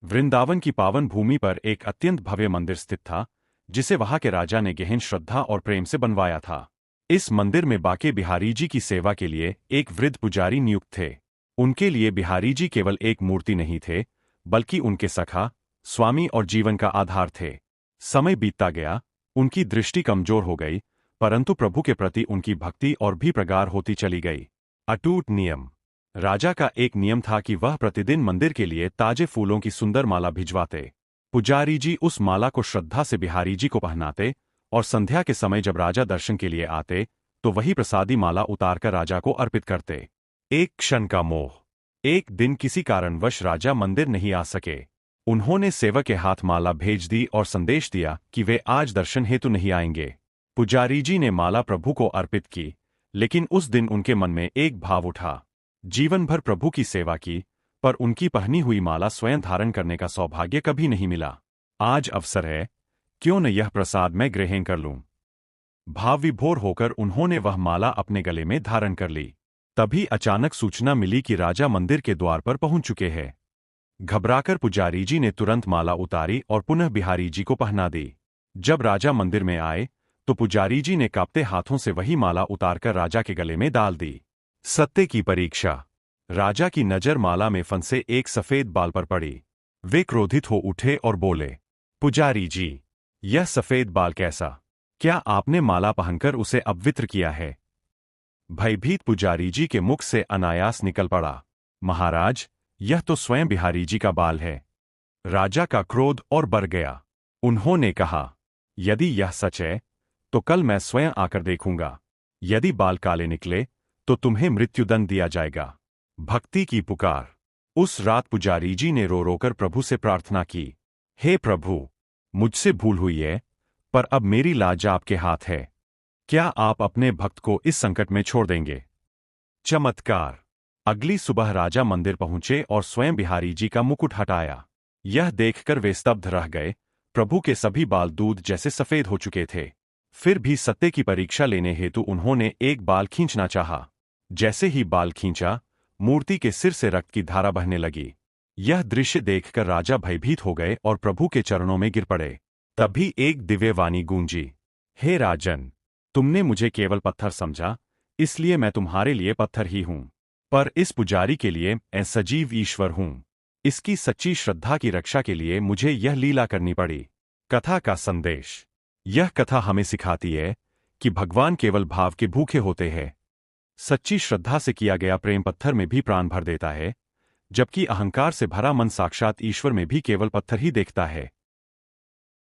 वृंदावन की पावन भूमि पर एक अत्यंत भव्य मंदिर स्थित था, जिसे वहां के राजा ने गहन श्रद्धा और प्रेम से बनवाया था। इस मंदिर में बाके बिहारी जी की सेवा के लिए एक वृद्ध पुजारी नियुक्त थे। उनके लिए बिहारी जी केवल एक मूर्ति नहीं थे, बल्कि उनके सखा, स्वामी और जीवन का आधार थे। समय बीतता गया, उनकी दृष्टि कमजोर हो गई, परंतु प्रभु के प्रति उनकी भक्ति और भी प्रगाढ़ होती चली गई। अटूट नियम। राजा का एक नियम था कि वह प्रतिदिन मंदिर के लिए ताजे फूलों की सुंदर माला भिजवाते। पुजारी जी उस माला को श्रद्धा से बिहारी जी को पहनाते और संध्या के समय जब राजा दर्शन के लिए आते तो वही प्रसादी माला उतारकर राजा को अर्पित करते। एक क्षण का मोह। एक दिन किसी कारणवश राजा मंदिर नहीं आ सके। उन्होंने सेवक के हाथ माला भेज दी और संदेश दिया कि वे आज दर्शन हेतु नहीं आएंगे। पुजारी जी ने माला प्रभु को अर्पित की, लेकिन उस दिन उनके मन में एक भाव उठा। जीवन भर प्रभु की सेवा की, पर उनकी पहनी हुई माला स्वयं धारण करने का सौभाग्य कभी नहीं मिला। आज अवसर है, क्यों न यह प्रसाद मैं ग्रहण कर लूं। भाव विभोर होकर उन्होंने वह माला अपने गले में धारण कर ली। तभी अचानक सूचना मिली कि राजा मंदिर के द्वार पर पहुंच चुके हैं। घबराकर पुजारी जी ने तुरंत माला उतारी और पुनः बिहारी जी को पहना दी। जब राजा मंदिर में आए तो पुजारी जी ने कांपते हाथों से वही माला उतारकर राजा के गले में डाल दी। सत्य की परीक्षा। राजा की नजर माला में फंसे एक सफेद बाल पर पड़ी। वे क्रोधित हो उठे और बोले, पुजारी जी, यह सफेद बाल कैसा? क्या आपने माला पहनकर उसे अपवित्र किया है? भयभीत पुजारी जी के मुख से अनायास निकल पड़ा, महाराज, यह तो स्वयं बिहारी जी का बाल है। राजा का क्रोध और बढ़ गया। उन्होंने कहा, यदि यह सच है तो कल मैं स्वयं आकर देखूंगा। यदि बाल काले निकले तो तुम्हें मृत्युदंड दिया जाएगा। भक्ति की पुकार। उस रात पुजारी जी ने रो रोकर प्रभु से प्रार्थना की, हे प्रभु, मुझसे भूल हुई है, पर अब मेरी लाज आपके हाथ है। क्या आप अपने भक्त को इस संकट में छोड़ देंगे? चमत्कार। अगली सुबह राजा मंदिर पहुंचे और स्वयं बिहारी जी का मुकुट हटाया। यह देखकर वे स्तब्ध रह गए। प्रभु के सभी बाल दूध जैसे सफेद हो चुके थे। फिर भी सत्य की परीक्षा लेने हेतु उन्होंने एक बाल खींचना चाहा। जैसे ही बाल खींचा, मूर्ति के सिर से रक्त की धारा बहने लगी। यह दृश्य देखकर राजा भयभीत हो गए और प्रभु के चरणों में गिर पड़े। तभी एक दिव्य वाणी गूंजी, हे राजन, तुमने मुझे केवल पत्थर समझा, इसलिए मैं तुम्हारे लिए पत्थर ही हूं, पर इस पुजारी के लिए मैं सजीव ईश्वर हूं। इसकी सच्ची श्रद्धा की रक्षा के लिए मुझे यह लीला करनी पड़ी। कथा का संदेश। यह कथा हमें सिखाती है कि भगवान केवल भाव के भूखे होते हैं। सच्ची श्रद्धा से किया गया प्रेम पत्थर में भी प्राण भर देता है, जबकि अहंकार से भरा मन साक्षात ईश्वर में भी केवल पत्थर ही देखता है।